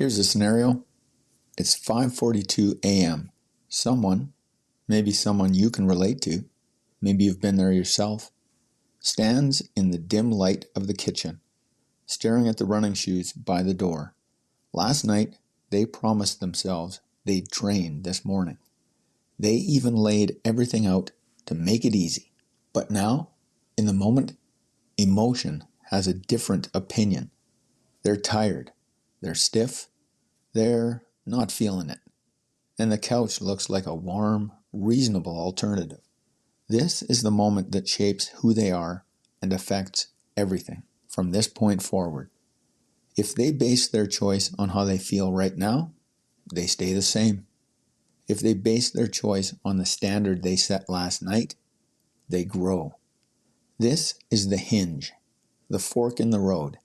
Here's a scenario. It's 5:42 a.m. Someone, maybe someone you can relate to, maybe you've been there yourself, stands in the dim light of the kitchen, staring at the running shoes by the door. Last night, they promised themselves they'd train this morning. They even laid everything out to make it easy. But now, in the moment, emotion has a different opinion. They're tired. They're stiff. They're not feeling it. And the couch looks like a warm, reasonable alternative. This is the moment that shapes who they are and affects everything from this point forward. If they base their choice on how they feel right now, they stay the same. If they base their choice on the standard they set last night, they grow. This is the hinge, the fork in the road.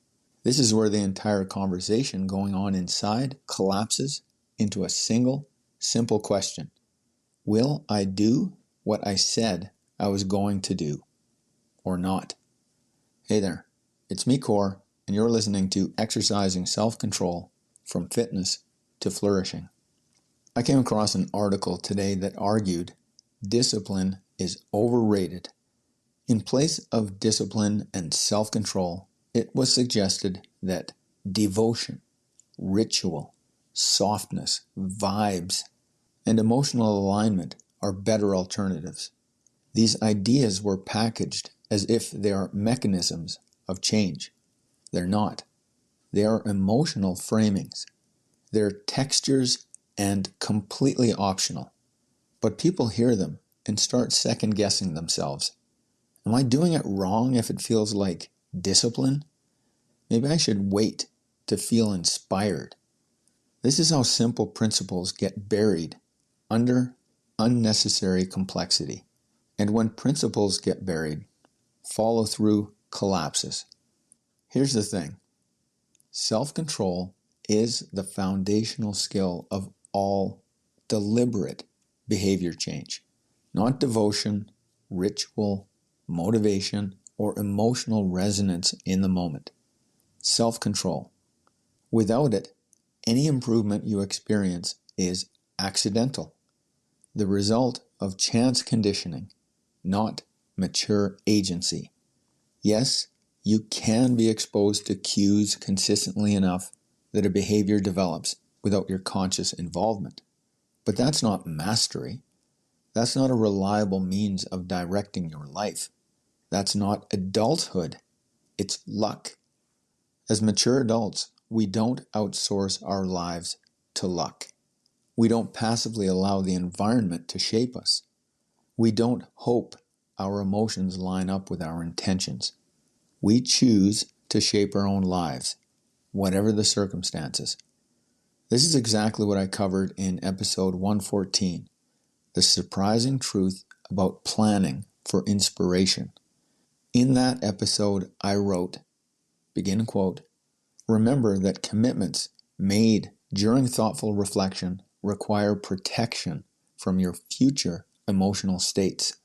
This is where the entire conversation going on inside collapses into a single, simple question. Will I do what I said I was going to do, or not? Hey there, it's me, Core, and you're listening to Exercising Self-Control from Fitness to Flourishing. I came across an article today that argued discipline is overrated. In place of discipline and self-control, it was suggested that devotion, ritual, softness, vibes, and emotional alignment are better alternatives. These ideas were packaged as if they are mechanisms of change. They're not. They are emotional framings. They're textures and completely optional. But people hear them and start second-guessing themselves. Am I doing it wrong if it feels like discipline? Maybe I should wait to feel inspired. This is how simple principles get buried under unnecessary complexity. And when principles get buried, follow-through collapses. Here's the thing. Self-control is the foundational skill of all deliberate behavior change, not devotion, ritual, motivation, or emotional resonance in the moment. Self-control. Without it, any improvement you experience is accidental, the result of chance conditioning, not mature agency. Yes, you can be exposed to cues consistently enough that a behavior develops without your conscious involvement. But that's not mastery. That's not a reliable means of directing your life. That's not adulthood. It's luck. As mature adults, we don't outsource our lives to luck. We don't passively allow the environment to shape us. We don't hope our emotions line up with our intentions. We choose to shape our own lives, whatever the circumstances. This is exactly what I covered in episode 114, the surprising truth about planning for inspiration. In that episode, I wrote, begin quote, remember that commitments made during thoughtful reflection require protection from your future emotional states.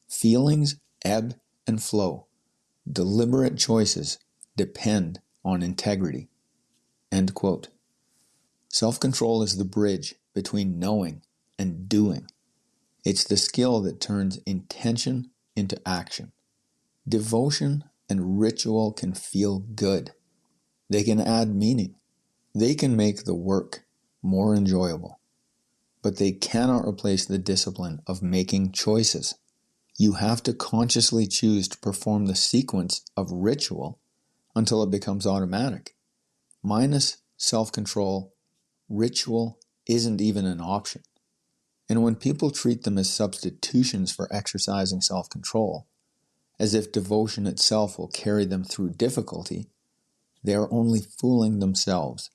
Feelings ebb and flow. Deliberate choices depend on integrity. End quote. Self-control is the bridge between knowing and doing. It's the skill that turns intention into action. Devotion and ritual can feel good. They can add meaning. They can make the work more enjoyable. But they cannot replace the discipline of making choices. You have to consciously choose to perform the sequence of ritual until it becomes automatic. Minus self-control, ritual isn't even an option. And when people treat them as substitutions for exercising self-control, as if devotion itself will carry them through difficulty, they are only fooling themselves.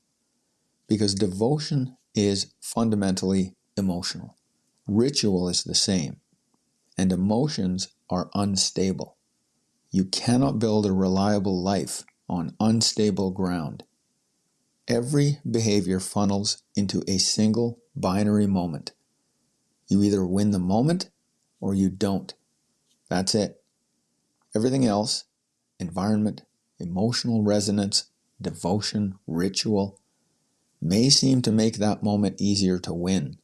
Because devotion is fundamentally emotional. Ritual is the same. And emotions are unstable. You cannot build a reliable life on unstable ground. Every behavior funnels into a single binary moment. You either win the moment or you don't. That's it. Everything else, environment, emotional resonance, devotion, ritual, may seem to make that moment easier to win,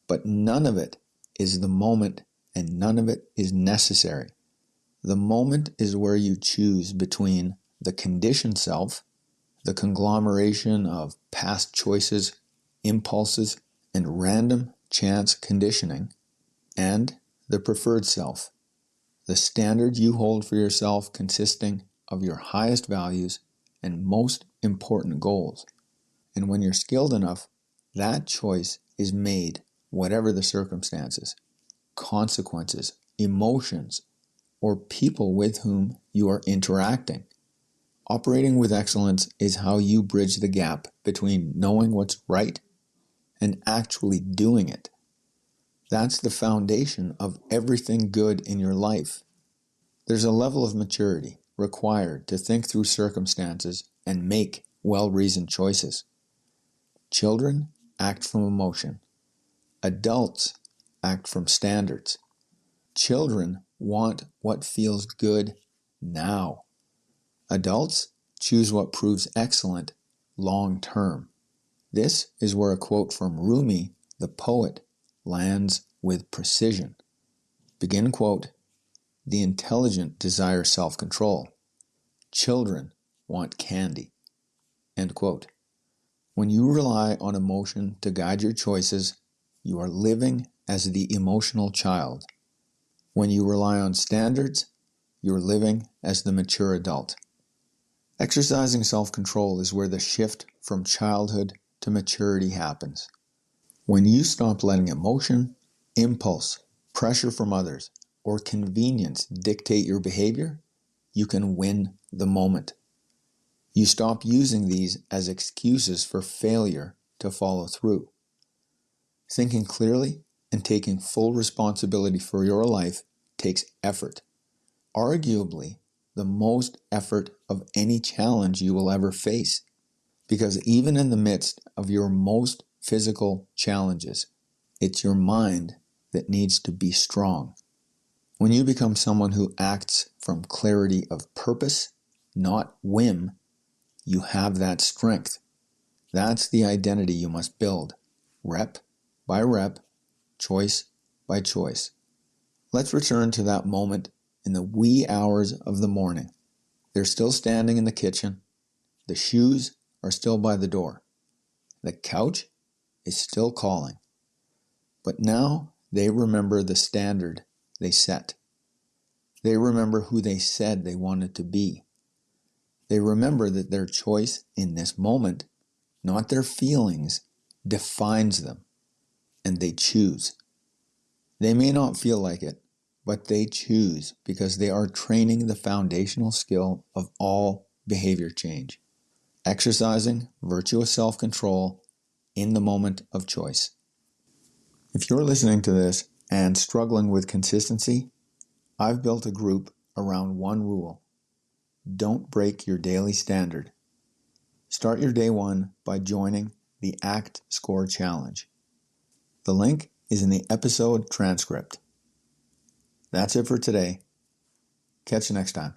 but none of it is the moment and none of it is necessary. The moment is where you choose between the conditioned self, the conglomeration of past choices, impulses, and random chance conditioning, and the preferred self, the standard you hold for yourself consisting of your highest values and most important goals. And when you're skilled enough, that choice is made whatever the circumstances, consequences, emotions, or people with whom you are interacting. Operating with excellence is how you bridge the gap between knowing what's right and actually doing it. That's the foundation of everything good in your life. There's a level of maturity required to think through circumstances and make well-reasoned choices. Children act from emotion. Adults act from standards. Children want what feels good now. Adults choose what proves excellent long term. This is where a quote from Rumi, the poet, lands with precision. Begin quote, "The intelligent desire self-control. Children want candy." End quote. When you rely on emotion to guide your choices, you are living as the emotional child. When you rely on standards, you're living as the mature adult. Exercising self-control is where the shift from childhood to maturity happens. When you stop letting emotion, impulse, pressure from others, or convenience dictate your behavior, you can win the moment. You stop using these as excuses for failure to follow through. Thinking clearly and taking full responsibility for your life takes effort. Arguably, the most effort of any challenge you will ever face. Because even in the midst of your most physical challenges, it's your mind that needs to be strong. When you become someone who acts from clarity of purpose, not whim, you have that strength. That's the identity you must build, rep by rep, choice by choice. Let's return to that moment in the wee hours of the morning. They're still standing in the kitchen. The shoes are still by the door. The couch is still calling. But now they remember the standard they set. They remember who they said they wanted to be. They remember that their choice in this moment, not their feelings, defines them. And they choose. They may not feel like it, but they choose because they are training the foundational skill of all behavior change. Exercising virtuous self-control in the moment of choice. If you're listening to this and struggling with consistency, I've built a group around one rule. Don't break your daily standard. Start your day one by joining the Act Score Challenge. The link is in the episode transcript. That's it for today. Catch you next time.